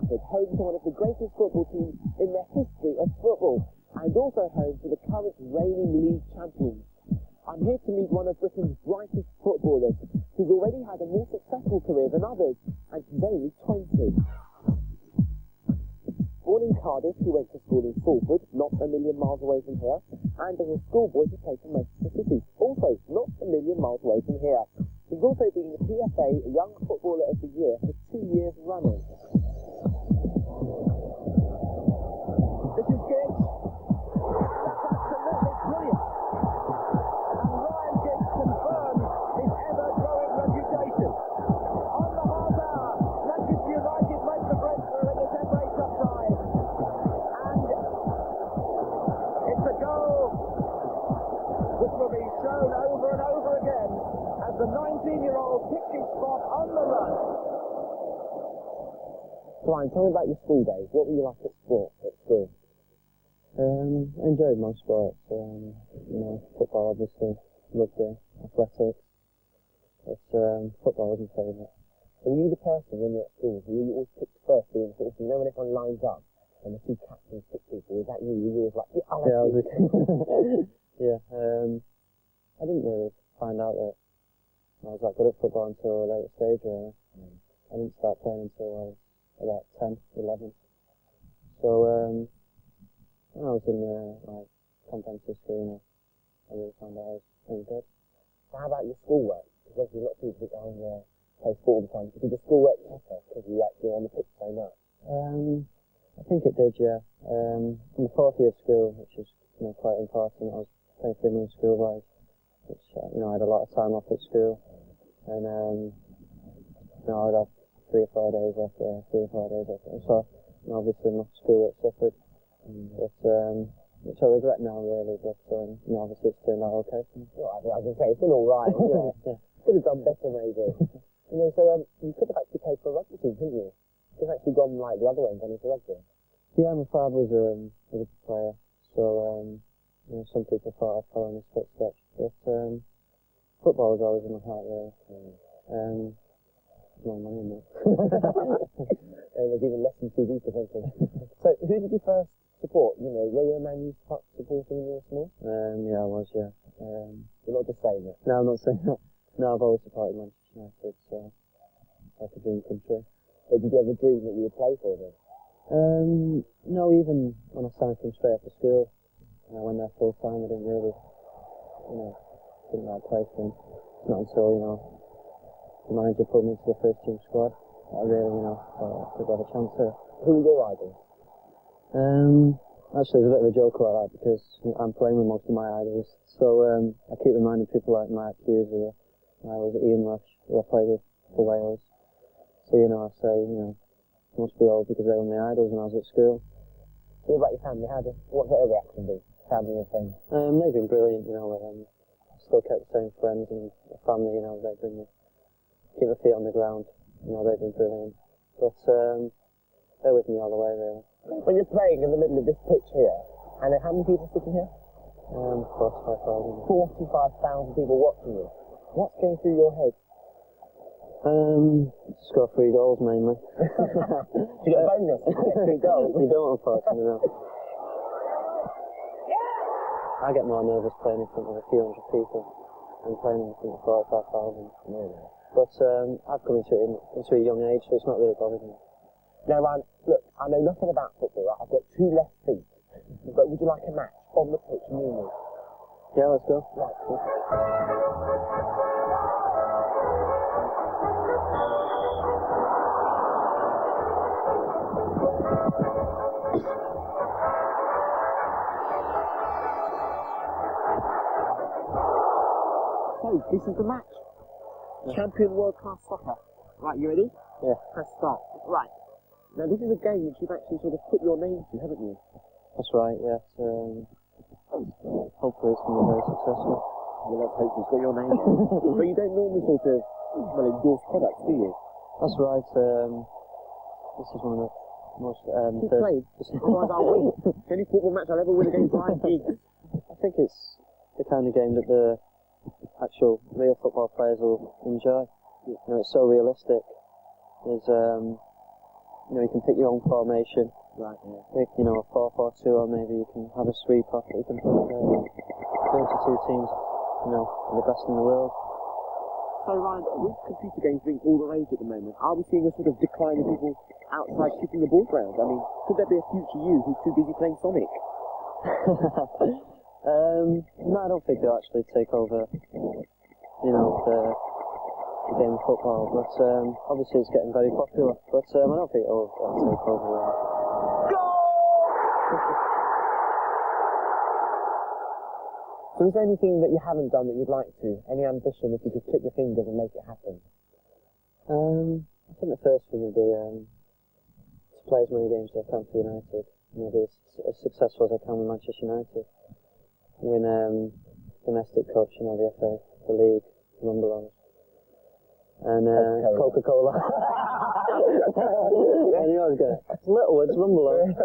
Bradford, home to one of the greatest football teams in the history of football, and also home to the current reigning league champions. I'm here to meet one of Britain's brightest footballers, who's already had a more successful career than others, and he's only 20. Born in Cardiff, he went to school in Salford, not a million miles away from here, and as a schoolboy he played for Manchester City, also not a million miles away from here. He's also been the PFA Young Footballer of the Year for 2 years running. This is Giggs. Absolutely brilliant. And Ryan Giggs confirms his ever-growing reputation. On the half hour, Manchester United make the breakthrough in the FA Cup tie. And it's a goal which will be shown over and over again as the 19-year-old picks his spot on the run. Ryan, tell me about your school days. What were you like at school? I enjoyed most sports. Football, obviously, rugby, athletics. But football was my favourite. So were you the person when you were at school, were you always picked first doing sort of, you know when everyone lines up and the two captains pick people, was that you? Were you always like, yeah, I was a kid. Yeah, I didn't really find out that I was that good at football until a later stage, really. I didn't start playing until I was about 10, 11. So, when I was in comprehensive school, I really found out I was pretty good. So how about your schoolwork? Because obviously a lot of people think, play sport all the time. Did your schoolwork tougher because you actually on the pitch so much? I think it did, yeah. In the fourth year of school, which is quite important, I was playing for England school-wise, which I had a lot of time off at school, and I'd have 3 or 4 days off there, 3 or 4 days off. And so obviously my schoolwork suffered, but which I regret now really. But obviously it's turned out okay. Well, I was going to say it's been all right. Yeah. Could have done better maybe. So you could have actually played for a rugby team, couldn't you? You could have actually gone the other way and gone into rugby. Yeah, my father was a rugby player, so some people thought I'd follow in his footsteps, but football was always in my heart really. No money in there. There's even less than TV presenting. So who did you first support? Were you a Man U supporter when you were small? Yeah, I was, yeah. You're not just saying it? No, I'm not saying that. No, I've always supported Manchester United, so it's like a dream come true. But did you ever dream that you would play for them? No, even when I signed from straight after school, and I went there full time, I didn't really, think that I'd play for them. It's not until, the manager put me into the first team squad that I really, thought I could have a chance here. Who were your idols? Actually, there's a bit of a joke about that because I'm playing with most of my idols. So I keep reminding people like Mark Hughes, who I was Ian Rush, who I played with for Wales. So, I say, it must be all because they were my idols when I was at school. What about your family? What's their reaction been? Family and friends? They've been brilliant, I still kept the same friends and family, they bring me, keep my feet on the ground, they've been brilliant. But they're with me all the way, really. When you're playing in the middle of this pitch here, and how many people sitting here? 45,000. 45,000 people watching you. What's going through your head? Score 3 goals mainly. You get a bonus. You get 3 goals. You don't, unfortunately, no. I get more nervous playing in front of a few hundred people than playing in front of 45,000. Really? But I've come into it into a young age, so it's not really bothered me. Now, Ryan, look, I know nothing about football, right? I've got 2 left feet. But would you like a match on the pitch, me and you? Yeah, let's go. Right. So, this is the match. Yeah. Champion world-class soccer. Right, you ready? Yeah. Press start. Right. Now, this is a game which you've actually sort of put your name to, haven't you? That's right, yes. Hopefully it's going to be very successful. Well, let's hope it's got your name on. But you don't normally sort of, endorse products, do you? That's right. This is one of the most... He's played. Otherwise I'll win. The only football match I'll ever win against Ryan Giggs. I think it's the kind of game that the actual real football players will enjoy. It's so realistic. There's you can pick your own formation. Right, yeah. Pick, a 4-4-2, or maybe you can have a sweep off. You can put 32 teams, the best in the world. So Ryan, with computer games being all the rage at the moment, are we seeing a sort of decline in people outside kicking the balls around? I mean, could there be a future you who's too busy playing Sonic? No, I don't think they'll actually take over, the game of football. But obviously it's getting very popular. But I don't think it'll take over. So is there anything that you haven't done that you'd like to? Any ambition if you could click your fingers and make it happen? I think the first thing would be to play as many games as I can for United. Be as successful as I can with Manchester United. Win domestic cups, the FA, the league, Rumbelows. And Coca-Cola. I knew I was going to. It's little words, Rumbelows.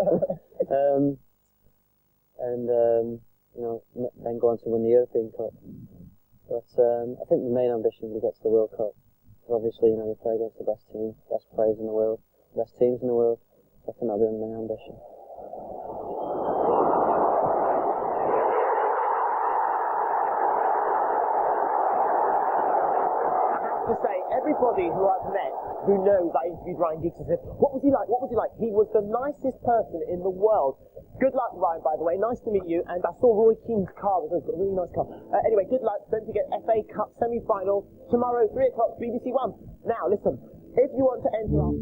Then go on to win the European Cup. But I think the main ambition would be to get to the World Cup. So obviously, you play against the best team, best players in the world, best teams in the world. So I think that'll be my main ambition. To say, everybody who I've met who knows I interviewed Ryan Giggsy said, what was he like? What was he like? He was the nicest person in the world. Good luck, Ryan, by the way. Nice to meet you. And I saw Roy Keane's car. He's got a really nice car. Anyway, good luck. Don't forget FA Cup semi-final tomorrow, 3 o'clock, BBC One. Now, listen. If you want to enter our...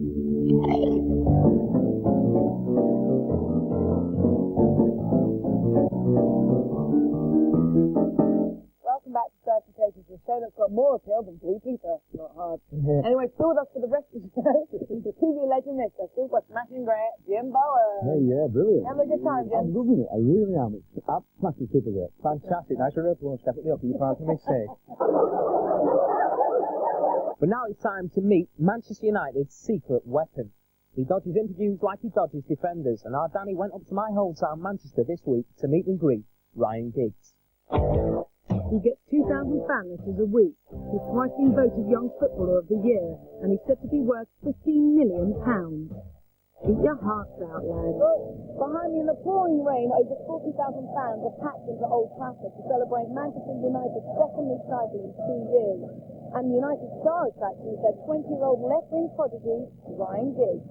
Welcome back to Third Potatoes, the show that's got more appeal than Blue Peter. Not hard. Anyway, still with us for the rest of the show. The TV legend, Mr. Super Smashing Great, Jim Bower. Hey, yeah, brilliant. Having a good time, Jim? I'm loving it, I really am. It's smashing super great. Fantastic, nice to rip launch, definitely up, you proud to me say. But now it's time to meet Manchester United's secret weapon. He dodges interviews like he dodges defenders, and our Dani went up to my hometown Manchester this week to meet and greet Ryan Giggs. He gets 2,000 fan letters a week. He's twice been voted Young Footballer of the Year, and he's said to be worth £15 million. Keep your hearts out, lads. Behind me in the pouring rain, over 40,000 fans are packed into Old Trafford to celebrate Manchester United's second league title in 2 years. And the United star attraction is their 20-year-old left-wing prodigy, Ryan Giggs.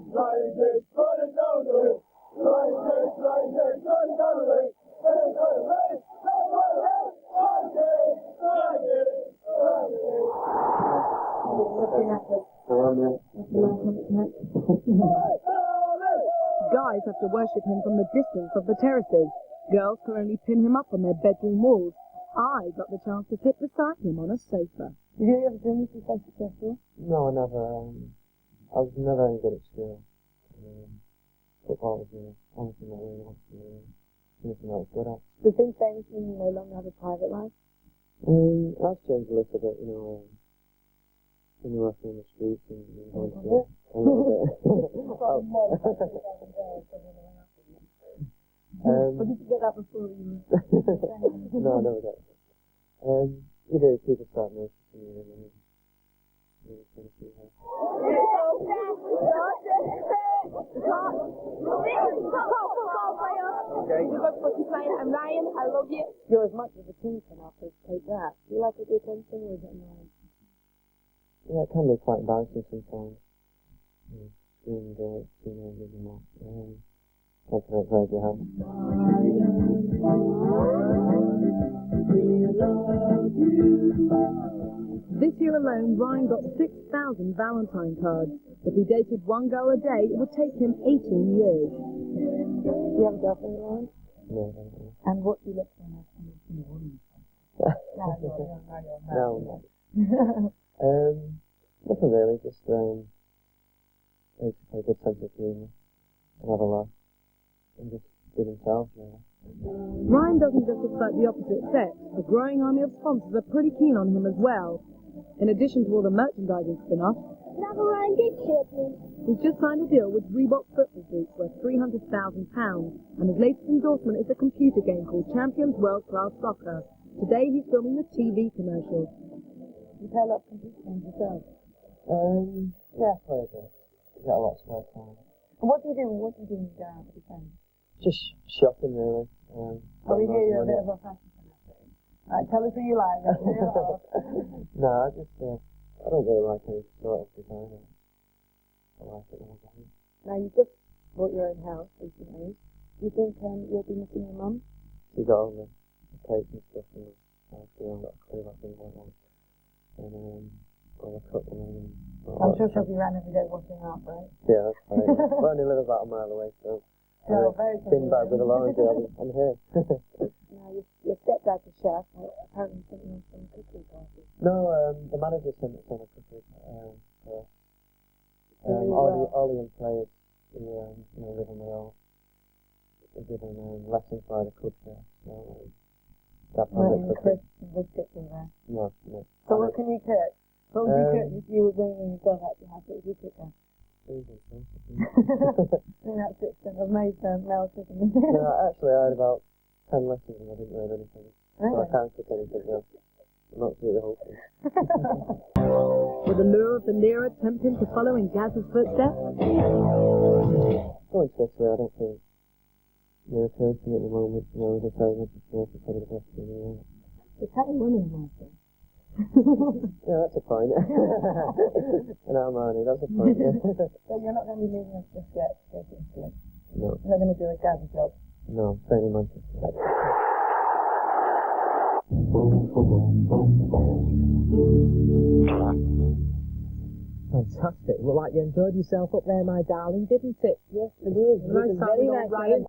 Ryan Giggs, put it down to it. Ryan Giggs, put it down to it. Guys have to worship him from the distance of the terraces. Girls can only pin him up on their bedroom walls. I got the chance to sit beside him on a sofa. Did you ever dream you so successful? No, I never. I was never any good at school. Football was the only thing that I really wanted to do. Anything I was good at. Do things change when you no longer have a private life? That's changed a little bit, when you're working in the streets and going to a little bit. Or did you get that before you were... No, I never got it. You do, people start noticing you and you kind of see how. I'm Ryan, I love you. You're as much as a teen can after take that. Do you like it, the attention, or is it annoying? Yeah, it can be quite embarrassing sometimes. Screaming girls, teenagers and that. Can't forget raise your hand. This year alone, Ryan got 6,000 Valentine cards. If he dated one girl a day, it would take him 18 years. Do you have a girlfriend, Ryan? No, no. And what do you look for? No. Nothing really, just basically a good sense of humour and have a laugh and just be themselves, really. Ryan doesn't just excite the opposite sex. A growing army of sponsors are pretty keen on him as well. In addition to all the merchandising spin-offs, Another Ryan Giggs shirt, please. he's just signed a deal with Reebok football boots worth £300,000, and his latest endorsement is a computer game called Champions World Class Soccer. Today he's filming the TV commercial. You play a lot of computer games yourself? Yeah, play a bit. Get a lot of spare time. And what do you do when you go out with your friends? Just shopping, really. We hear you're a bit of a fashion fanatic. Right, tell us who you like then. Who you love? No, I don't really like any sort of design. I like it when I buy it. Now, you just bought your own house recently. Do you think you'll be missing your mum? She got all the plates and stuff, and I've got to clean up things like that. And all the cooking and I'm sure she'll be around every day washing up, right? Yeah, that's fine. I only live about a mile away, so Very bin bag with a laundry, I'm here. Now, your stepdad's a chef. Apparently sent you on some cooking party. No, the manager sent us on a cooking for all the young players who live on their own. They're given lessons by the cook there. So that's how they cook. Crisps and biscuits in there. No. So what can you cook? What would you cook if you were bringing yourself out to your house? What would you cook then? I think that's it. I've made Mel chicken. No, actually, I had about 10 lessons and I didn't learn anything. Really? So I can't cook anything else. I'm not doing the whole thing. With the lure of the lira tempting to follow in Gaz's footsteps? Going to Italy, I don't think appeals to me at the moment. As I say, Manchester is probably the best thing in the world. Italian women, Martin. Yeah, that's a point. And Armani, that's a point. So you're not going to be leaving us just yet to go to Italy? No. You're not going to do a Gaza job? No, I'm staying in Manchester. Fantastic. Looked like you enjoyed yourself up there, my darling, didn't it? Yes, it is. Nice Very nice.